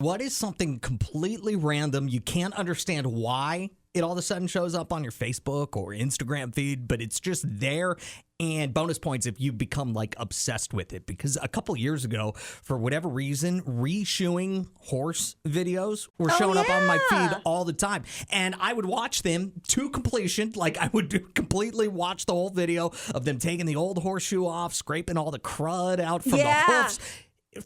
What is something completely random? You can't understand why it all of a sudden shows up on your Facebook or Instagram feed, but it's just there. And bonus points if you become like obsessed with it. Because a couple years ago, for whatever reason, reshoeing horse videos were showing up on my feed all the time. And I would watch them to completion. Like I would completely watch the whole video of them taking the old horseshoe off, scraping all the crud out from the hoofs.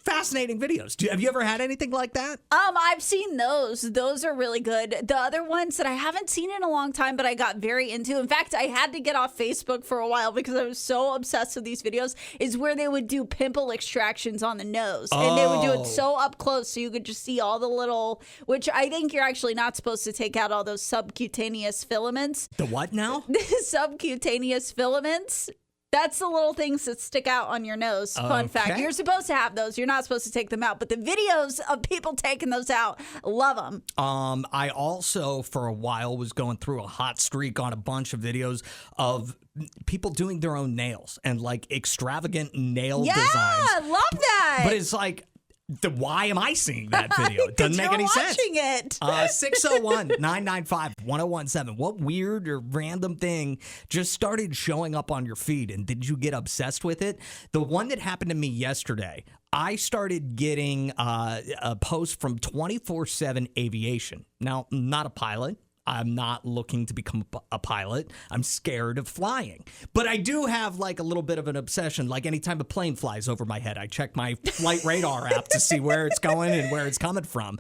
Fascinating videos. Have you ever had anything like that? I've seen those. Those are really good. The other ones that I haven't seen in a long time, but I got very into. In fact, I had to get off Facebook for a while because I was so obsessed with these videos, is where they would do pimple extractions on the nose. And they would do it so up close so you could just see all the little, which I think you're actually not supposed to take out all those subcutaneous filaments. The what now? The subcutaneous filaments. That's the little things that stick out on your nose. Fun fact. You're supposed to have those. You're not supposed to take them out. But the videos of people taking those out, love them. I also, for a while, was going through a hot streak on a bunch of videos of people doing their own nails and like extravagant nail designs. Yeah, love that. But it's like, why am I seeing that video? It doesn't make any sense. It. 601-995-1017. What weird or random thing just started showing up on your feed, and did you get obsessed with it? The one that happened to me yesterday, I started getting a post from 24/7 Aviation. Now, I'm not a pilot. I'm not looking to become a pilot. I'm scared of flying. But I do have like a little bit of an obsession. Like anytime a plane flies over my head, I check my flight radar app to see where it's going and where it's coming from.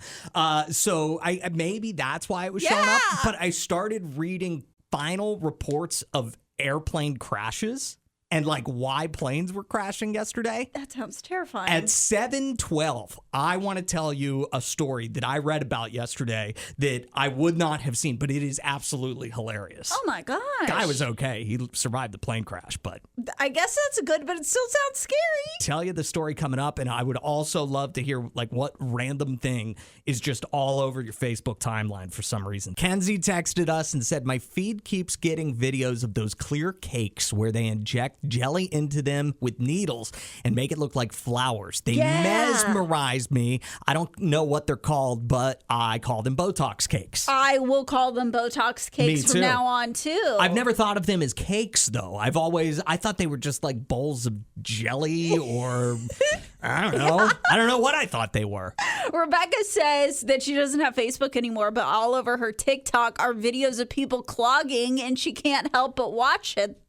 So maybe that's why it was showing up. But I started reading final reports of airplane crashes and like why planes were crashing yesterday. That sounds terrifying. At 7:12, I want to tell you a story that I read about yesterday that I would not have seen, but it is absolutely hilarious. Oh my gosh. Guy was okay. He survived the plane crash, but I guess that's good, but it still sounds scary. Tell you the story coming up, and I would also love to hear like what random thing is just all over your Facebook timeline for some reason. Kenzie texted us and said, my feed keeps getting videos of those clear cakes where they inject jelly into them with needles and make it look like flowers. They mesmerized me. I don't know what they're called, but I call them Botox cakes. I will call them Botox cakes from now on, too. I've never thought of them as cakes, though. I thought they were just like bowls of jelly or I don't know. I don't know what I thought they were. Rebecca says that she doesn't have Facebook anymore, but all over her TikTok are videos of people clogging, and she can't help but watch it.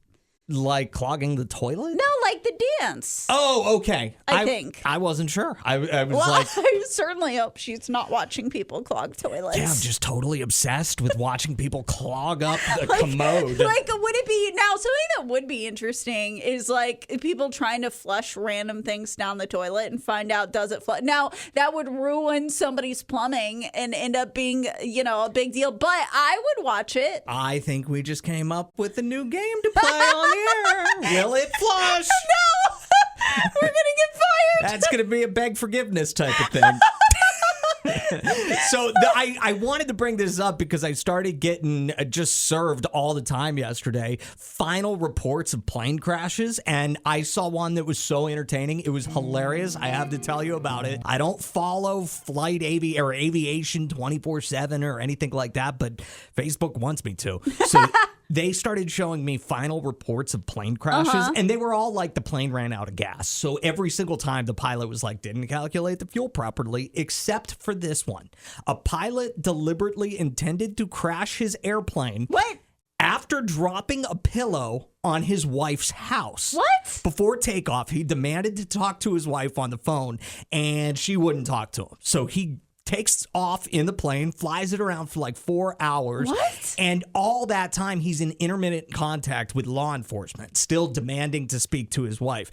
Like clogging the toilet? No, like the dance. Oh, okay. I think. I wasn't sure. I was I certainly hope she's not watching people clog toilets. Yeah, I'm just totally obsessed with watching people clog up the commode. Like, would it be, now something that would be interesting is like people trying to flush random things down the toilet and find out does it flush. Now, that would ruin somebody's plumbing and end up being, a big deal, but I would watch it. I think we just came up with a new game to play on here. Will it flush? No! We're going to get fired. That's going to be a beg forgiveness type of thing. So I wanted to bring this up because I started getting just served all the time yesterday final reports of plane crashes, and I saw one that was so entertaining. It was hilarious. I have to tell you about it. I don't follow aviation 24/7 or anything like that, but Facebook wants me to. So they started showing me final reports of plane crashes, and they were all like the plane ran out of gas. So every single time the pilot was like, didn't calculate the fuel properly, except for this one. A pilot deliberately intended to crash his airplane. What? After dropping a pillow on his wife's house. What? Before takeoff, he demanded to talk to his wife on the phone, and she wouldn't talk to him. So he takes off in the plane, flies it around for like 4 hours. What? And all that time, he's in intermittent contact with law enforcement, still demanding to speak to his wife.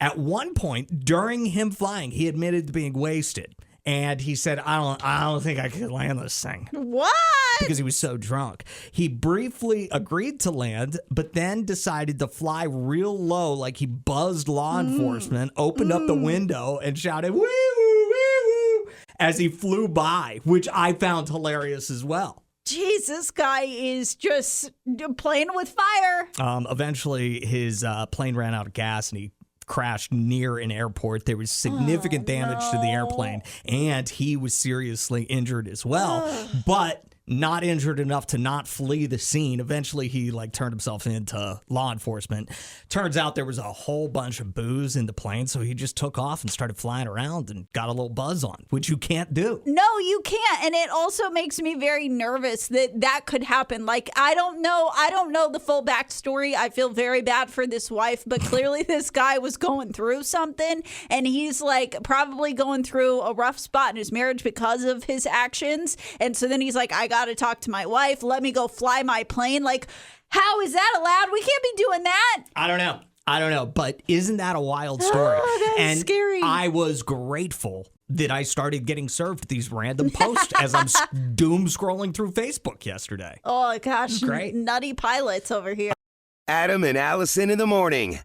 At one point, during him flying, he admitted to being wasted. And he said, I don't think I could land this thing. What? Because he was so drunk. He briefly agreed to land, but then decided to fly real low, like he buzzed law enforcement, opened up the window, and shouted, woo, woo, woo, as he flew by, which I found hilarious as well. Jeez, this guy is just playing with fire. Eventually, his plane ran out of gas, and he crashed near an airport. There was significant damage to the airplane, and he was seriously injured as well. But not injured enough to not flee the scene. Eventually, he turned himself into law enforcement. Turns out there was a whole bunch of booze in the plane, so he just took off and started flying around and got a little buzz on, which you can't do. No, you can't. And it also makes me very nervous that could happen. I don't know the full backstory. I feel very bad for this wife, but clearly this guy was going through something, and he's probably going through a rough spot in his marriage because of his actions. And so then he's like, I got to talk to my wife. Let me go fly my plane. How is that allowed? We can't be doing that. I don't know. But isn't that a wild story? Oh, that's scary. I was grateful that I started getting served these random posts as I'm doom scrolling through Facebook yesterday. Oh, gosh. Great. Nutty pilots over here. Adam and Allison in the morning.